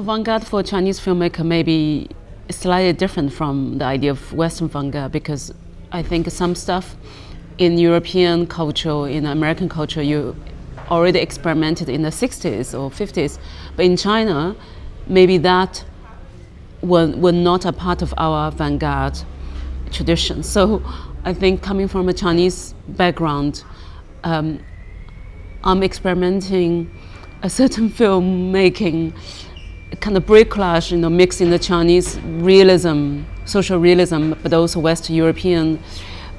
So avant-garde for a Chinese filmmaker may be slightly different from the idea of Western avant-garde, because I think some stuff in European culture, in American culture, you already experimented in the 60s or 50s. But in China, maybe that were not a part of our avant-garde tradition. So I think coming from a Chinese background, I'm experimenting a certain filmmaking kind of bricolage, mixing the Chinese realism, social realism, but also West European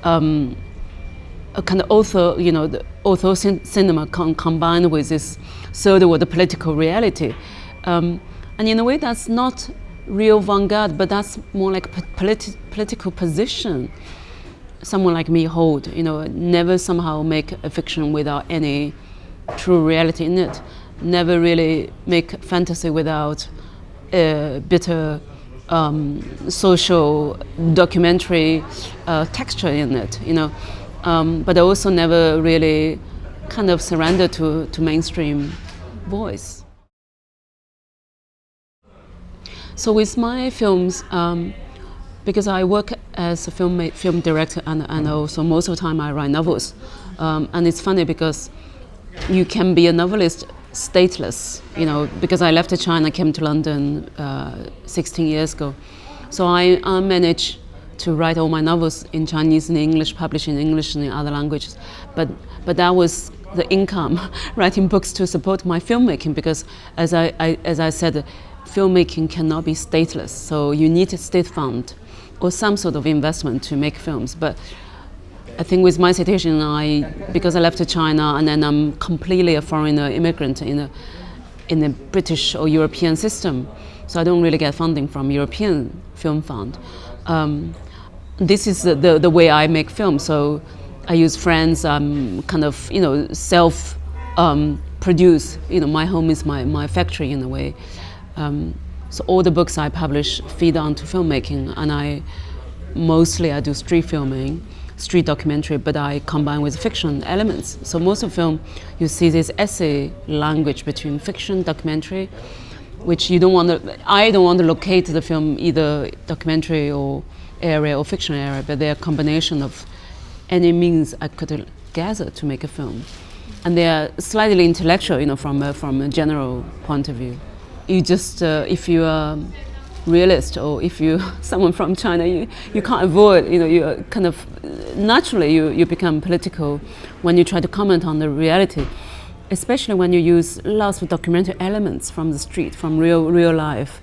a kind of author cinema combined with this third world political reality. And in a way, that's not real avant-garde, but that's more like political position someone like me hold. Never somehow make a fiction without any true reality in it. Never really make fantasy without bitter social documentary texture in it. But I also never really kind of surrender to mainstream voice. So with my films, because I work as a film director and also most of the time I write novels, and it's funny because you can be a novelist stateless, because I left China, came to London 16 years ago. So I managed to write all my novels in Chinese and English, published in English and in other languages. But that was the income, writing books to support my filmmaking, because as I said, filmmaking cannot be stateless. So you need a state fund or some sort of investment to make films. But I think with my situation, because I left China and then I'm completely a foreigner immigrant in a British or European system, so I don't really get funding from European film fund. This is the way I make films. So I use friends, kind of self produce. My home is my factory in a way. So all the books I publish feed onto filmmaking, and I do street filming, street documentary, but I combine with fiction elements. So most of film, you see this essay language between fiction, documentary, which I don't want to locate the film either documentary or area or fiction area, but they're a combination of any means I could gather to make a film. And they are slightly intellectual, from a general point of view. You just, if you are realist or if you someone from China, you can't avoid, you kind of naturally you become political when you try to comment on the reality, especially when you use lots of documentary elements from the street, from real life.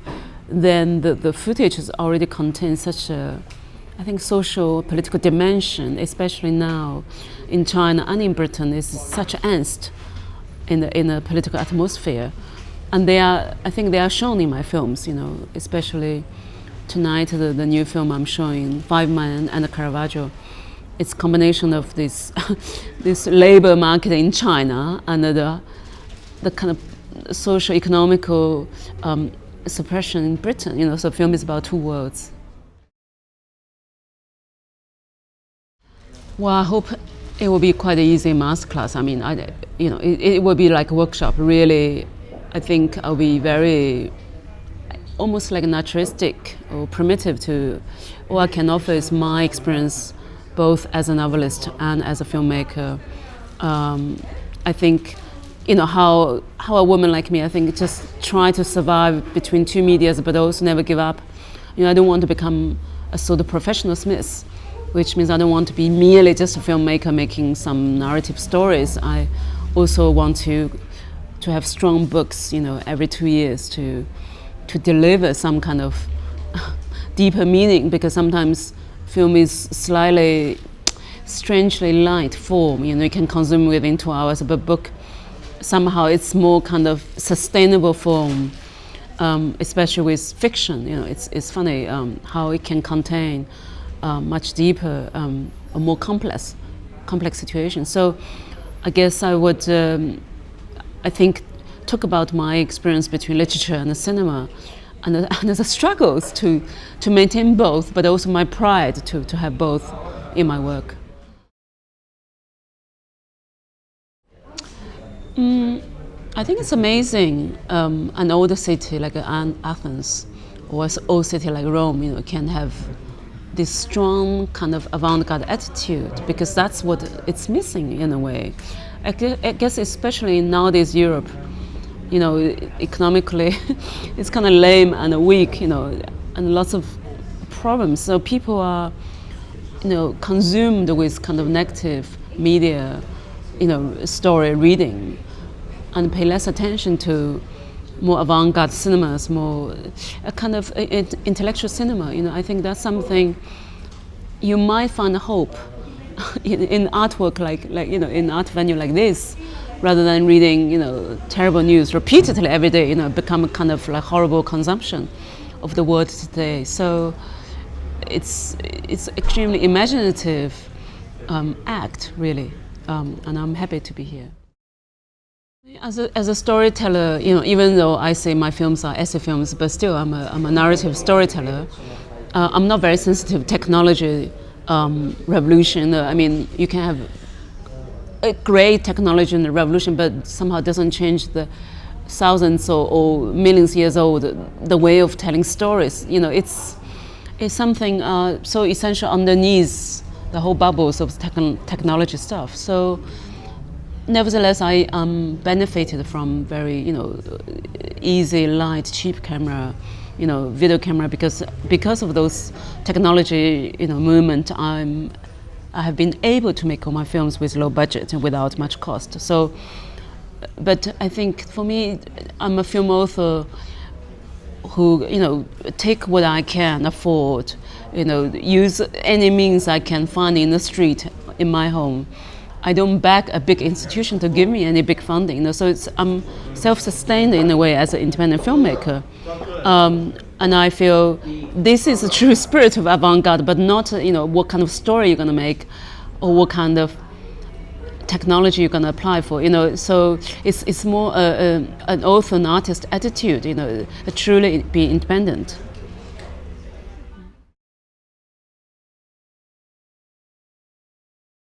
Then the footage already contains such a, I think, social political dimension, especially now in China and in Britain. Is such angst in the political atmosphere. And I think they are shown in my films, especially tonight, the new film I'm showing, Five Men and the Caravaggio. It's a combination of this labor market in China and the kind of social economical suppression in Britain. So film is about two worlds. Well, I hope it will be quite an easy masterclass. I mean, it will be like a workshop, really. I think I'll be very, almost like naturalistic or primitive to, all I can offer is my experience, both as a novelist and as a filmmaker. I think, how a woman like me, I think, just try to survive between two medias, but also never give up. I don't want to become a sort of professional Smith, which means I don't want to be merely just a filmmaker making some narrative stories. I also want to have strong books, every 2 years to deliver some kind of deeper meaning, because sometimes film is slightly, strangely light form. You can consume within 2 hours, but book, somehow it's more kind of sustainable form, especially with fiction. It's funny how it can contain much deeper, a more complex situation. So I guess I would, I think, talk about my experience between literature and the cinema, and the struggles to maintain both, but also my pride to have both in my work. I think it's amazing. An older city like Athens, or an old city like Rome, can have this strong kind of avant-garde attitude, because that's what it's missing in a way. I guess especially nowadays Europe, economically, it's kind of lame and weak, and lots of problems. So people are, consumed with kind of negative media, story reading, and pay less attention to more avant-garde cinemas, more a kind of intellectual cinema. I think that's something you might find hope in artwork, like in art venue like this, rather than reading terrible news repeatedly every day. Become a kind of like horrible consumption of the world today. So it's extremely imaginative act, really, and I'm happy to be here. As a storyteller, even though I say my films are essay films, but still I'm a narrative storyteller. I'm not very sensitive to technology revolution. I mean, you can have a great technology in the revolution, but somehow it doesn't change the thousands or millions years old the way of telling stories. It's something so essential underneath the whole bubbles of technology stuff. So nevertheless, I benefited from very easy, light, cheap camera, video camera, because of those technology movement. I have been able to make all my films with low budget and without much cost. So, but I think for me, I'm a film author who take what I can afford, use any means I can find in the street, in my home. I don't beg a big institution to give me any big funding. So I'm self-sustained in a way as an independent filmmaker. And I feel this is the true spirit of avant-garde, but not what kind of story you're going to make or what kind of technology you're going to apply for. So it's more an author and artist attitude. Truly be independent.